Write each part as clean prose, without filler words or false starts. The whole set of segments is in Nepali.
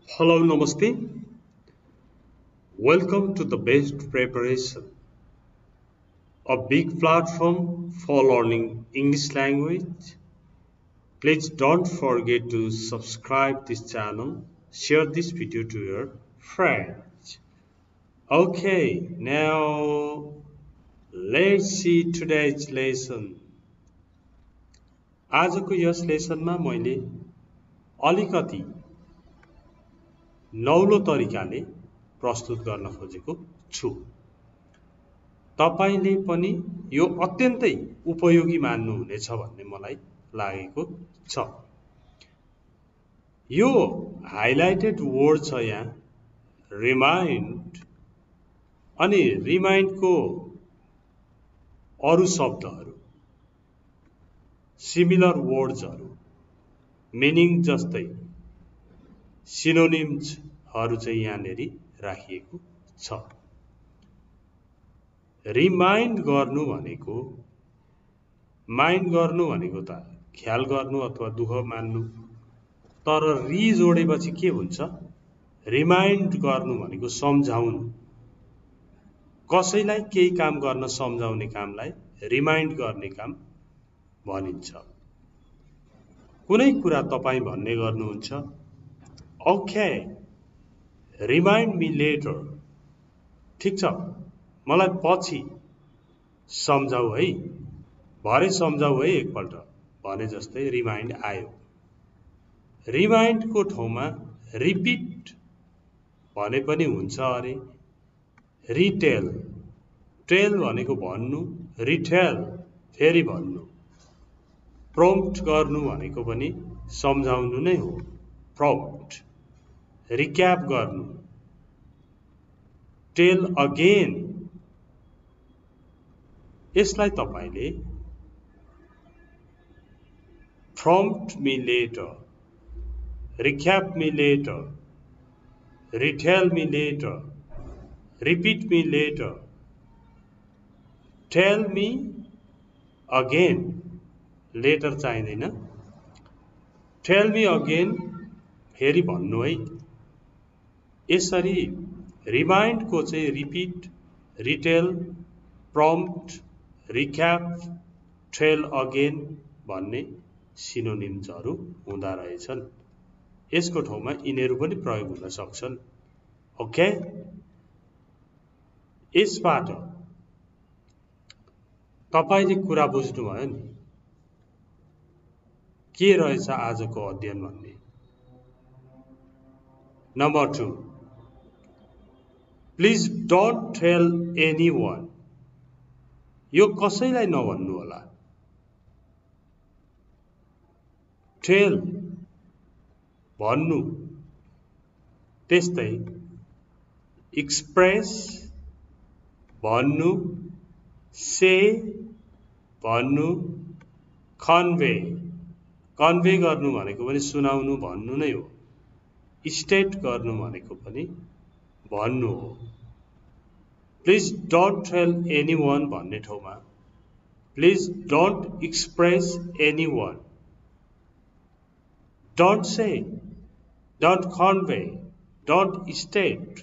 Hello, Namaste. Welcome to the Best Preparation, a big platform for learning English language. Please don't forget to subscribe this channel, share this video to your friends. Okay, now let's see today's lesson. आजको यस लेसनमा मैले अलिकति नौलो तरिकाले प्रस्तुत गर्न खोजेको छु। तपाईले पनि यो अत्यन्तै उपयोगी मान्नुहुनेछ भन्ने मलाई लागेको छ। यो हाइलाइटेड वर्ड छ यहाँ रिमाइन्ड अनि रिमाइन्डको अरु शब्दहरू सिमिलर वर्ड्सहरू मिनिङ जस्तै सिनोनिम्सहरू चाहिँ यहाँनेरि राखिएको छ। रिमाइन्ड गर्नु भनेको माइन्ड गर्नु भनेको त ख्याल गर्नु अथवा दुःख मान्नु, तर रि जोडेपछि के हुन्छ? रिमाइन्ड गर्नु भनेको सम्झाउनु। कसैलाई केही काम गर्न सम्झाउने कामलाई रिमाइन्ड गर्ने काम भनिन्छ। कुनै कुरा तपाई भन्ने गर्नुहुन्छ, ओके रिमाइन्ड मी लेटर, ठीक छ मलाई पछि सम्झाऊ है, भरे सम्झाऊ है एकपल्ट भने जस्तै रिमाइन्ड आयो। रिमाइन्डको ठाउँमा रिपिट भने पनि हुन्छ अरे। रिटेल, टेल भनेको भन्नु, रिटेल फेरि भन्नु। प्रम्प्ट गर्नु भनेको पनि सम्झाउनु नै हो, प्रम्प्ट। रिक्याप गर्नु, टेल अगेन। यसलाई तपाईले prompt me later, recap me later, retell me later, repeat me later, tell me again, later चाहिँदैन, टेल मी अगेन फेरि भन्नु है। यसरी रिमाइन्ड को चाहिँ repeat, retell, prompt, recap, tell again भन्ने सिनोनिम्सहरू हुँदा रहेछन्। यसको ठाउँमा यिनीहरू पनि प्रयोग हुन सक्छन्। ओके, यसबाट तपाईले कुरा बुझ्नुभयो नि के रहेछ आजको अध्ययन भन्ने। Number 2, please don't tell anyone. यो कसैलाई नभन्नु होला। टेल भन्नु, त्यस्तै एक्सप्रेस भन्नु, से भन्नु, कन्वे, कन्वे गर्नु भनेको पनि सुनाउनु भन्नु नै हो। स्टेट गर्नु भनेको पनि भन्नु हो। प्लिज डोन्ट टेल एनीवन भन्ने ठाउँमा please don't express anyone, don't say, don't convey, don't state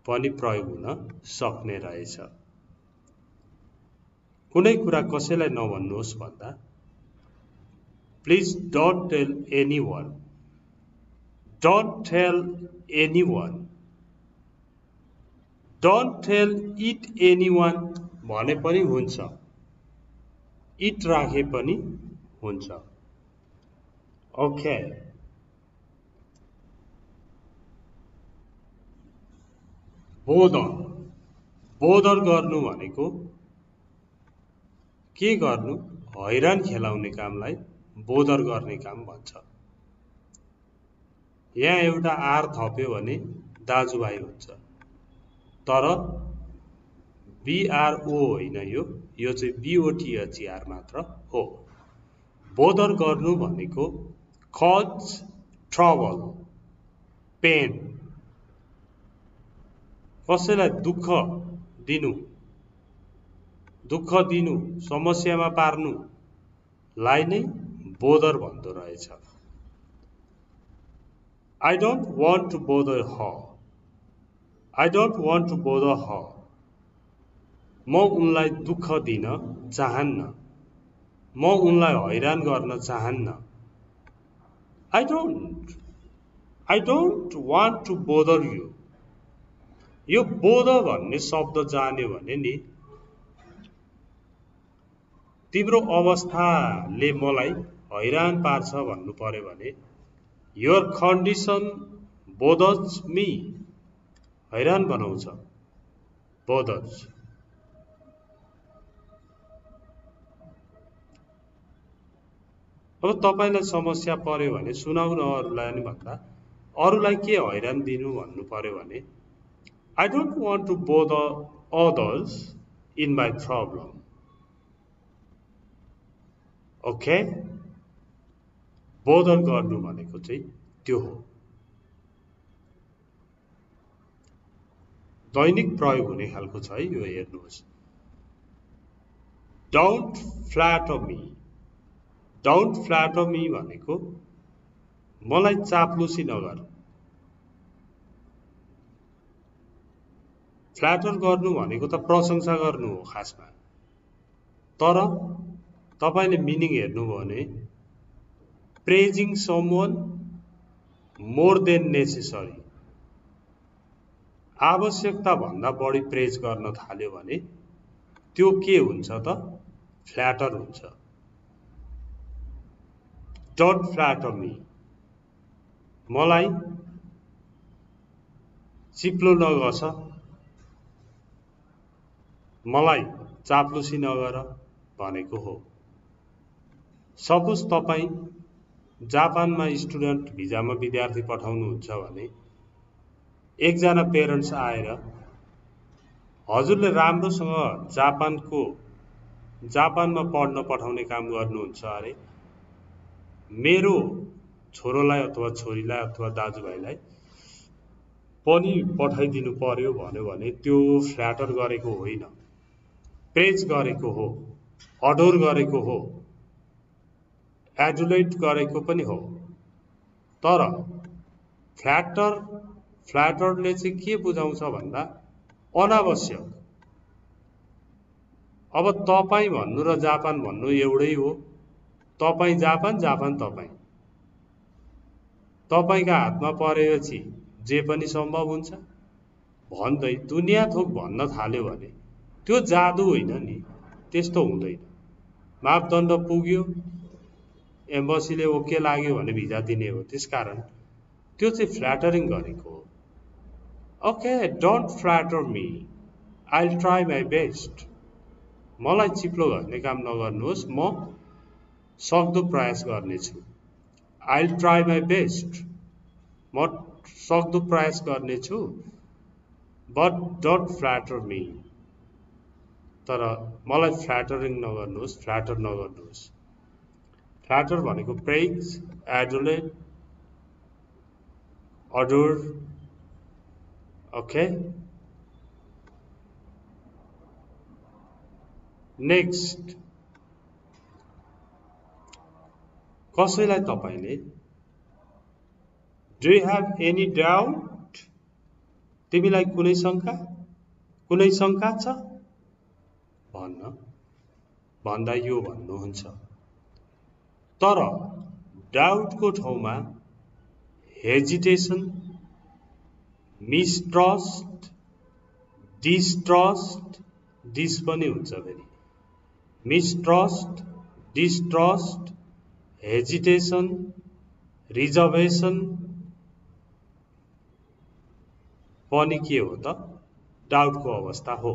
पनि प्रयोग हुन सक्ने रहेछ। कुनै कुरा कसैलाई नभन्नुहोस् भन्दा please don't tell anyone, don't tell anyone, don't tell it anyone भने पनि हुन्छ, इट राखे पनि हुन्छ। ओके, बोदर, बोदर गर्नु भनेको के गर्नु? हैरान खेलाउने कामलाई बोदर गर्ने काम भन्छ। यहाँ एउटा आर थप्यो भने दाजुभाइ हुन्छ, तर बीआरओ होइन, यो चाहिँ बीओटीएचईआर मात्र हो। बोदर गर्नु भनेको कज ट्रबल, पेन, कसैलाई दुःख दिनु, समस्यामा पार्नु लाई नै बोदर भन्दो रहेछ। I don't want to bother her. I don't want to bother her. म उनलाई दुःख दिन चाहन्न. म उनलाई हैरान गर्न चाहन्न. I don't want to bother you. यो bother भन्ने शब्द जान्यो भने नि तिम्रो अवस्थाले मलाई हैरान पार्छ भन्नु पर्यो भने your condition bothers me. हैरान बनाउँछ. bothers. अब तपाईलाई समस्या पर्यो भने सुनाउन अरूलाई नि भन्दा अरूलाई के हैरान दिनु भन्नु पर्यो भने I don't want to bother others in my problem. Okay? bother गर्नु भनेको चाहिँ त्यो हो. दैनिक प्रयोग हुने खालको छ है यो हेर्नुहोस्. Don't flatter me. Don't flatter me भनेको मलाई चाप्लुसी नगर. फ्ल्याटर गर्नु भनेको त प्रशंसा गर्नु हो खासमा. तर तपाईले मिनिङ हेर्नुभयो भने praising someone more than necessary. आवश्यकता भन्दा बढी प्रेज गर्न थाल्यो भने त्यो के हुन्छ त फ्ल्याटर हुन्छ. Don't flatter me. मलाई चिप्लो नगर्छ. मलाई चाप्लुसी नगर भनेको हो. सपोज तपाई जापानमा स्टुडेन्ट भिजामा विद्यार्थी पठाउनुहुन्छ भने एकजना पेरेन्ट्स आएर हजुरले राम्रोसँग जापानमा पढ्न पठाउने काम गर्नुहुन्छ अरे मेरो छोरोलाई अथवा छोरीलाई अथवा दाजुभाइलाई पनि पठाइदिनु पर्यो भन्यो भने त्यो फ्ल्याटर गरेको होइन. प्रेज गरेको हो. अडोर गरेको हो. एडुलेट गरेको पनि हो. तर फ्ल्याटरले चाहिँ के बुझाउँछ भन्दा अनावश्यक. अब तपाई भन्नु र जापान भन्नु एउटै हो. तपाई जापान, जापान तपाई. तपाईका हातमा परेपछि जे पनि सम्भव हुन्छ भन्दै दुनिया थोक भन्न थाल्यो भने त्यो जादु होइन नि. त्यस्तो हुँदैन. मापदण्ड पुग्यो, एम्बसीले ओके लाग्यो भने भिजा दिने हो. त्यसकारण त्यो चाहिँ फ्ल्याटरिङ गरेको हो. Okay, don't flatter me. I'll try my best. मलाई चिप्लो गर्ने काम नगर्नुहोस्. म सक्दो प्रयास गर्नेछु. I'll try my best. म सक्दो प्रयास गर्नेछु. But don't flatter me. तर मलाई फ्ल्याटरिङ नगर्नुहोस्, फ्ल्याटर नगर्नुहोस्. फ्ल्याटर भनेको प्रेज, एडुलेट, अडोर. Okay, next. कसैलाई तपाईले do you have any doubt? तिमीलाई कुनै शंका छ भन्दा यो भन्नुहुन्छ. तर डाउटको ठाउँमा हेजिटेसन, मिसट्रस्ट, डिस्ट्रस्ट, डिस पनि हुन्छ. फेरि मिसट्रस्ट, डिस्ट्रस्ट, हेजिटेसन, रिजर्भेसन पनि के हो त डाउटको अवस्था हो.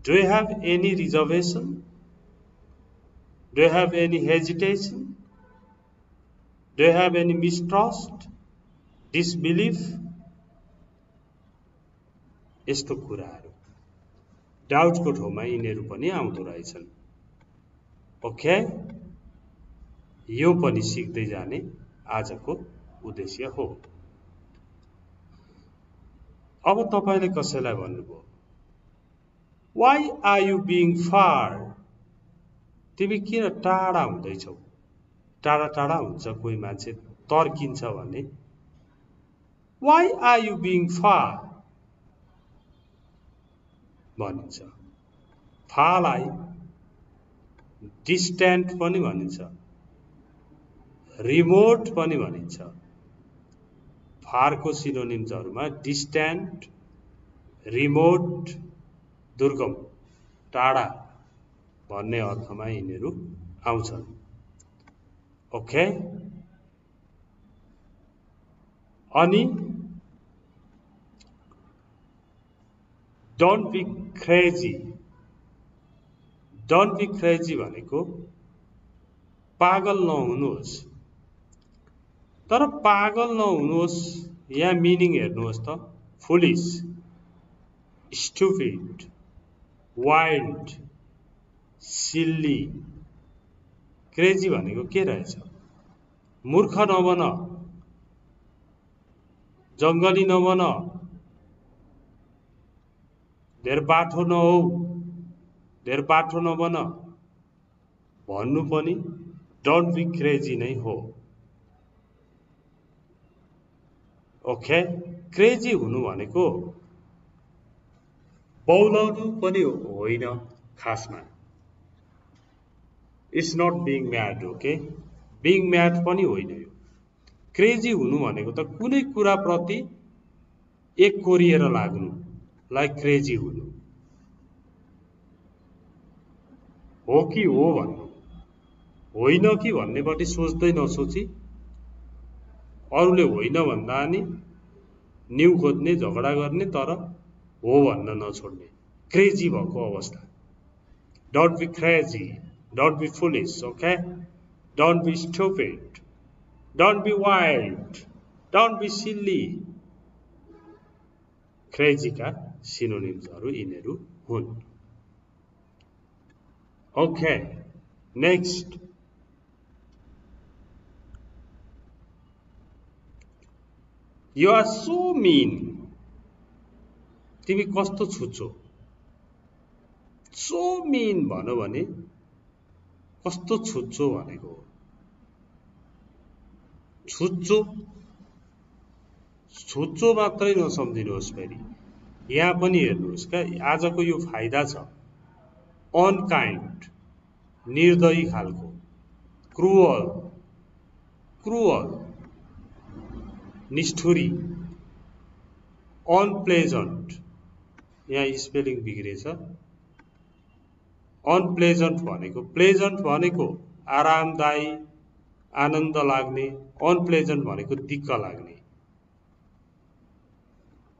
Do you have any reservation? Do you have any hesitation? Do you have any mistrust? Disbelief? यस्तो कुराहरू डाउटको ठाउँमा यिनीहरू पनि आउँदो रहेछन्. ओके, यो पनि सिक्दै जाने आजको उद्देश्य हो. अब तपाईले कसैलाई भन्नुभयो Why are you being far? तिमी किन टाढा हुँदैछौ? टाढा हुन्छ कोही मान्छे तर्किन्छ भने Why are you being far? भनिन्छ। फारलाई डिस्टेन्ट पनि भनिन्छ, रिमोट पनि भनिन्छ। फारको सिनोनिम्सहरुमा डिस्टेन्ट, रिमोट, दुर्गम, टाढा भन्ने अर्थमा यिनीहरू आउँछन्। ओके, अनि don't be crazy. Don't be crazy भनेको पागल नहुनुहोस्। तर पागल नहुनुहोस् यहाँ मिनिङ हेर्नुहोस् त, फुलिश, स्टुपिड, वाइल्ड, सिल्ली। क्रेजी भनेको के रहेछ? मूर्ख नबन, जंगली नबन, धेर बाठो नहौ, धेर बाठो नबन भन्नु पनि डोन्ट बी क्रेजी नै हो। ओके, क्रेजी हुनु भनेको बौलाउनु पनि होइन खासमा। It's not being mad. Okay, being mad पनि होइन यो। क्रेजी हुनु भनेको त कुनै कुरा प्रति एक कोरिएर लाग्नु, लाइक क्रेजी हुनु हो कि हो भन्नु, होइन कि भन्नेपट्टि सोच्दै नसोची अरूले होइन भन्दा नि न्यू खोज्ने, झगडा गर्ने, तर हो भन्न नछोड्ने, क्रेजी भएको अवस्था। Don't be crazy, don't be foolish. Okay, don't be stupid, don't be wild, don't be silly. Crazy का सिनोनिम्सहरु यिनीहरू हुन्। Okay, next, you are so mean. तिमी कस्तो छुच्चो। सो मीन भन्यो भने कस्तो छुच्चो भनेको हो। छुच्चो छुच्चो मात्रै नसम्झिनुहोस्। फेरि यहाँ पनि हेर्नुहोस् क्या, आजको यो फाइदा छ। अनकाइन्ड, निर्दयी खालको, क्रुअल, क्रुअल, निष्ठुरी, अनप्लेजन्ट, यहाँ स्पेलिङ बिग्रेछ। अनप्लेजन्ट भनेको, प्लेजन्ट भनेको आरामदायी, आनन्द लाग्ने, अनप्लेजन्ट भनेको दिक्क लाग्ने।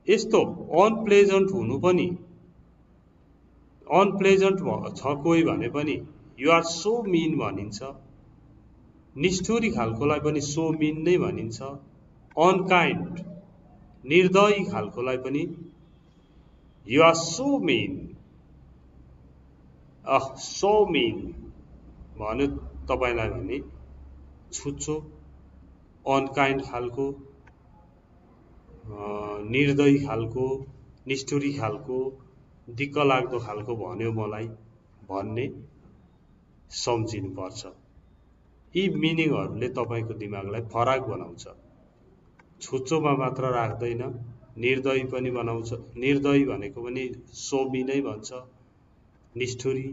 यस्तो अनप्लेजन्ट हुनु पनि, अनप्लेजन्ट छ कोही भने पनि यु आर सो मीन भनिन्छ। निष्ठुरी खालकोलाई पनि सो मीन नै भनिन्छ। अनकाइन्ड, निर्दयी खालकोलाई पनि you are so mean, so mean भन्यो तपाईलाई भने छुच्चो, अनकाइन्ड खालको, निर्दयी खालको, निष्ठुरी खालको, दिक्क लाग्दो खालको भन्यो मलाई भन्ने सम्झिनु पर्छ। यी मिनिङहरूले तपाईको दिमागलाई फराक बनाउँछ। छुच्चोमा मात्र राख्दैन, निर्दयी पनि बनाउँछ। निर्दयी भनेको पनि सोमी नै भन्छ। निष्ठुरी,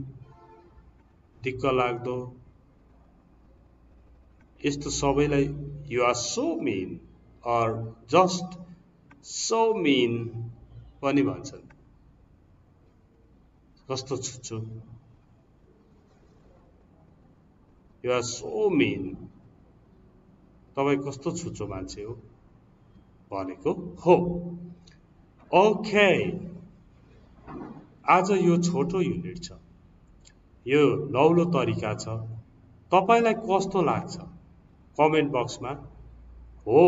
दिक्क लाग्दो, यस्तो सबैलाई you are so mean or just so mean पनि भन्छन्। कस्तो छुच्चो, यु आर सो मीन, तपाई कस्तो छुच्चो मान्छे हो भनेको हो। ओके, आज यो छोटो युनिट छ, यो नौलो तरिका छ। तपाईलाई कस्तो लाग्छ कमेन्ट बक्समा। हो,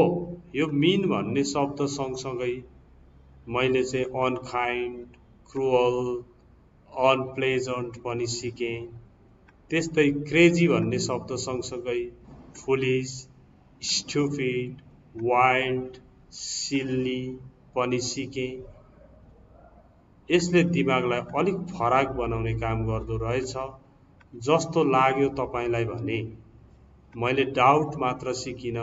यो मीन भन्ने शब्द सँगसँगै मैले चाहिँ अनकाइन्ड, क्रुअल, अनप्लेजन्ट पनि सिकेँ। त्यस्तै क्रेजी भन्ने शब्द सँगसँगै फुलिश, स्टुपिड, वाइल्ड, सिल्ली पनि सिकेँ। यसले दिमागलाई अलिक फराक बनाउने काम गर्दो रहेछ जस्तो लाग्यो तपाईलाई भने मैले डाउट मात्र सिकिन,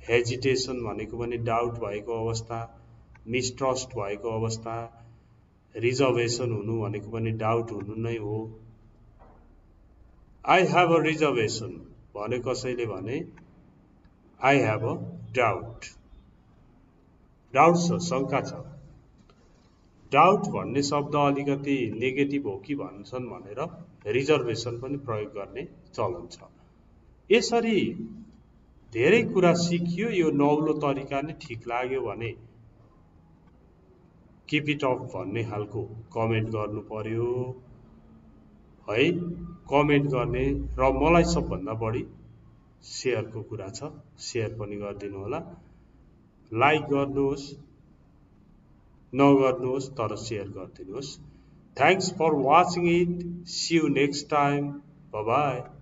हेजिटेसन भनेको पनि डाउट भएको अवस्था, मिसट्रस्ट भएको अवस्था, रिजर्भेसन हुनु भनेको पनि डाउट हुनु नै हो। आई हेभ अ रिजर्भेसन भने कसैले भने I have a doubt, doubt छ, शंका छ। डाउट भन्ने शब्द अलिकति नेगेटिभ हो कि भन्छन् भनेर रिजर्भेसन पनि प्रयोग गर्ने चलन छ। यसरी धेरै कुरा सिकियो, यो नौलो तरिका नै ठिक लाग्यो भने किप इट अफ भन्ने खालको कमेन्ट गर्नु पर्यो है। कमेन्ट गर्ने र मलाई सबभन्दा बढी सेयरको कुरा छ, सेयर पनि गरिदिनु होला। लाइक गर्नुहोस् नगर्नुहोस् तर सेयर गरिदिनुहोस्। Thanks for watching it. See you next time. Bye bye.